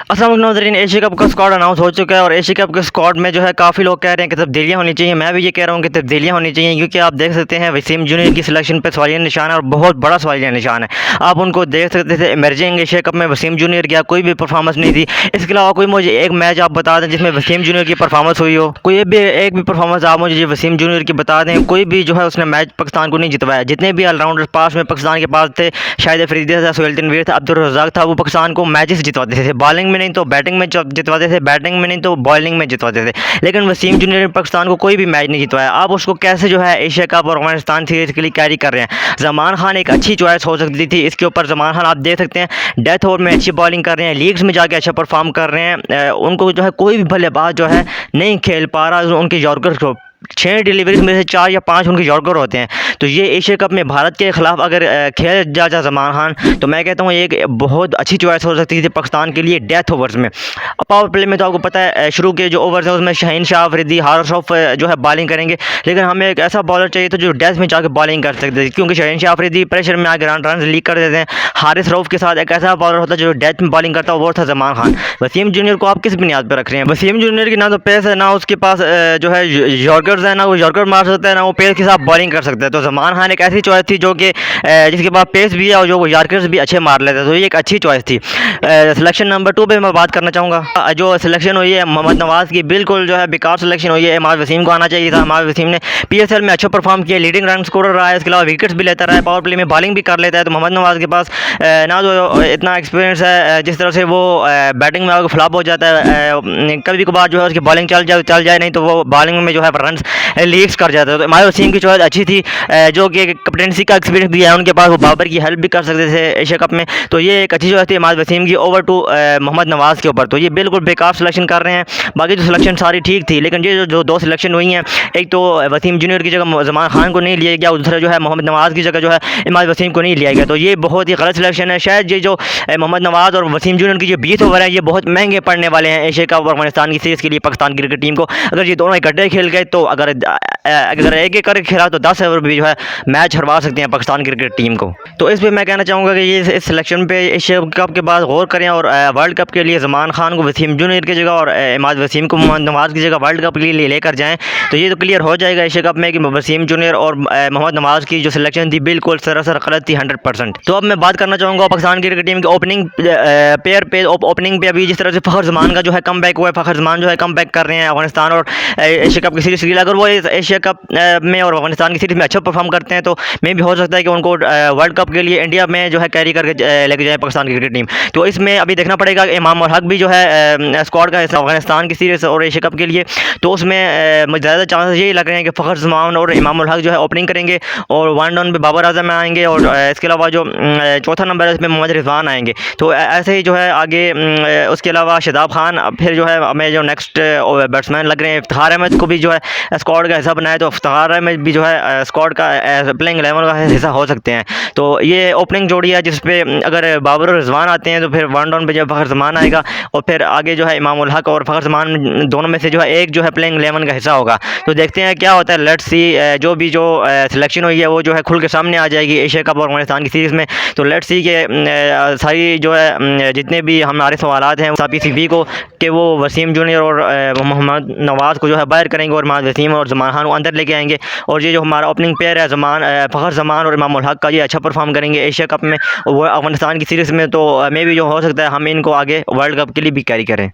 अस्सलाम वालेकुम नाज़रीन, एशिया कप का स्क्वाड अनाउंस हो चुका है और एशिया कप के स्क्वाड में जो है काफ़ी लोग कह रहे हैं कि तब्दीलियाँ होनी चाहिए। मैं भी ये कह रहा हूँ कि तब्दीलियाँ होनी चाहिए, क्योंकि आप देख सकते हैं वसीम जूनियर की सिलेक्शन पे सवालिया निशान है और बहुत बड़ा सवालिया निशान है। आप उनको देख सकते थे इमर्जिंग एशिया कप में वसीम जूनियर की कोई भी परफॉर्मेंस नहीं थी। इसके अलावा कोई मुझे एक मैच आप बता दें जिसमें वसीम जूनियर की परफॉर्मेंस हुई हो, कोई भी एक भी परफॉर्मेंस आप मुझे वसीम जूनियर की बता दें। कोई भी जो है उसने मैच पाकिस्तान को नहीं जितवाया। जितने भी ऑलराउंडर पास में पाकिस्तान के पास थे, शायद अफरीदी था, सोहेल तनवीर था, अब्दुल रज़ाक था, वो पाकिस्तान को मैचेस जितवाते थे। बॉलिंग में नहीं तो बैटिंग में जितवाते थे, बैटिंग में नहीं तो बॉलिंग में जितवाते थे। लेकिन वसीम जूनियर ने पाकिस्तान को कोई भी मैच नहीं जितवाया। आप उसको कैसे जो है एशिया कप और अफगानिस्तान सीरीज के लिए कैरी कर रहे हैं। जमान खान एक अच्छी चॉइस हो सकती थी इसके ऊपर। जमान खान आप देख सकते हैं डेथ ओवर में अच्छी बॉलिंग कर रहे हैं, लीग्स में जाके अच्छा परफॉर्म कर रहे हैं। उनको जो है कोई भी बल्लेबाज जो है नहीं खेल पा रहा उनके यॉर्कर को। 6 डिलीवरीज में से 4 या 5 उनके यॉर्कर होते हैं। तो ये एशिया कप में भारत के खिलाफ अगर खेल जाता जमान खान, तो मैं कहता हूँ एक बहुत अच्छी चॉइस हो सकती थी पाकिस्तान के लिए डेथ ओवर्स में। पावर प्ले में तो आपको पता है शुरू के जो ओवर्स हैं उसमें शाहीन शाह अफरीदी, हारिस रऊफ जो है बॉलिंग करेंगे। लेकिन हमें एक ऐसा बॉलर चाहिए था जो डेथ में जाकर बॉलिंग कर सकते थे, क्योंकि शाहीन शाह अफरीदी प्रेशर में आगे रन लीक कर देते हैं। हारिस रऊफ के साथ एक ऐसा बॉलर होता है जो डेथ में बॉलिंग करता है, वो था जमान खान। वसीम जूनियर को आप किस बुनियाद पर रख रहे हैं? वसीम जूनियर की ना तो पेस है, ना उसके पास जो है यॉर्कर्स है, ना वो यॉर्कर मार सकता है, ना वो पेस के साथ बॉलिंग कर सकता है। तो जमान खान एक ऐसी चॉइस थी जो कि जिसके पास पेस भी है और जो यॉर्कर्स भी अच्छे मार लेते हैं। तो ये एक अच्छी चॉइस थी। सिलेक्शन नंबर 2 पे मैं बात करना चाहूँगा। जो सिलेक्शन हुई है मोहम्मद नवाज़ की, बिल्कुल जो है बेकार सिलेक्शन हुई है। इमाद वसीम को आना चाहिए था। इमाद वसीम ने PSL में अच्छा परफॉर्म किया, लीडिंग रन स्कोरर रहा है, इसके अलावा विकेट्स भी लेता रहा है, पावर प्ले में बॉलिंग भी कर लेता है। तो मोहम्मद नवाज़ के पास ना तो इतना एक्सपीरियंस है, जिस तरह से वो बैटिंग में फ्लॉप हो जाता है। कभी कभार जो है उसकी बॉलिंग चल जाए, नहीं तो वो बॉलिंग में जो है रन लीक्स कर जाता है। तो इमाद वसीम की चॉइस अच्छी थी, जो कि कैप्टनसी का एक्सपीरियंस भी है उनके पास, वो बाबर की हेल्प भी कर सकते थे एशिया कप में। तो ये एक अच्छी चॉइस थी इमाद वसीम की ओवर टू मोहम्मद नवाज़ के ऊपर। तो ये बिल्कुल बेकार सिलेक्शन कर रहे हैं। बाकी तो सिलेक्शन सारी ठीक थी, लेकिन ये जो 2 सिलेक्शन हुई हैं, एक तो वसीम जूनियर की जगह जमान खान को नहीं लिया गया, और दूसरा जो है मोहम्मद नवाज़ की जगह जो है इमाद वसीम को नहीं लिया गया। तो ये बहुत ही गलत सिलेक्शन है। शायद ये जो मोहम्मद नवाज़ और वसीम जूनियर की जो 20 ओवर है, ये बहुत महंगे पड़ने वाले हैं एशिया कप और अफगानिस्तान की सीरीज़ के लिए पाकिस्तान क्रिकेट टीम को। अगर ये दोनों इकट्ठे खेल गए तो अगर एक एक करके खेला तो 10 ओवर भी जो है मैच हरवा सकते हैं पाकिस्तान क्रिकेट टीम को। तो इस पर मैं कहना चाहूँगा कि ये इस सिलेक्शन पे एशिया कप के बाद गौर करें और वर्ल्ड कप के लिए जमान खान को वसीम जूनियर की जगह और इमाद वसीम को मोहम्मद नवाज़ की जगह वर्ल्ड कप के लिए लेकर जाएँ। तो ये तो क्लियर हो जाएगा एशिया कप में कि वसीम जूनियर और मोहम्मद नवाज़ की जो सिलेक्शन थी बिल्कुल सरासर गलत थी, 100%। तो अब मैं बात करना चाहूँगा पाकिस्तान क्रिकेट टीम की ओपनिंग पेयर पे। ओपनिंग पे अभी जिस तरह से फ़खर जमान का जो है कम बैक हुआ है, फ़खर जमान जो है कम बैक कर रहे हैं अफगानिस्तान और एशिया कप की सीरीज़ के लिए। अगर वो एशिया कप में और अफगानिस्तान की सीरीज़ में अच्छा परफॉर्म करते हैं तो मे भी हो सकता है कि उनको वर्ल्ड कप के लिए इंडिया में जो है कैरी करके लेके जाए पाकिस्तान क्रिकेट टीम। तो इसमें अभी देखना पड़ेगा कि इमाम उल हक भी जो है स्क्वाड का हिस्सा अफगानिस्तान की सीरीज़ और एशिया कप के लिए। तो उसमें मुझे ज़्यादा चांसेस यही लग रहे हैं कि फ़खर जमान और इमाम उल हक जो है ओपनिंग करेंगे और 1 डाउन पे बाबर आजम में आएंगे, और इसके अलावा जो चौथा नंबर है इसमें मोहम्मद रिजवान आएंगे। तो ऐसे ही जो है आगे उसके अलावा शादाब खान, फिर जो है हमें जो नेक्स्ट बैट्समैन लग रहे हैं इफ्तिखार अहमद को भी जो है स्क्वाड का हिस्सा बनाया। तो इफ्तिखार अहमद भी जो है स्क्वाड का प्लेइंग 11 का हिस्सा हो सकते हैं। तो ये ओपनिंग जोड़ी है जिस पे अगर बाबर और रिजवान आते हैं तो फिर 1 डाउन पे जो फ़खर जमान आएगा, और फिर आगे जो है इमाम उल हक और फ़खर जमान दोनों में से जो है एक जो है प्लेइंग 11 का हिस्सा होगा। तो देखते हैं क्या होता है, लेट्स सी। जो भी जो सिलेक्शन हुई है वो जो है खुल के सामने आ जाएगी एशिया कप और अफगानिस्तान की सीरीज़ में। तो लेट्स सी के सारी जो है जितने भी हमारे सवालात हैं PCB को कि वो वसीम जूनियर और मोहम्मद नवाज़ को जो है बाहर करेंगे और इमाद वसीम और जमान खान को अंदर लेके आएंगे। और ये जो हमारा ओपनिंग पेयर है फ़खर जमान और इमाम उल हक का, ये अच्छा परफॉर्म करेंगे एशिया कप में और वो अफगानिस्तान की सीरीज़ में। तो मे भी जो हो सकता है हम इनको आगे वर्ल्ड कप के लिए भी कैरी करें।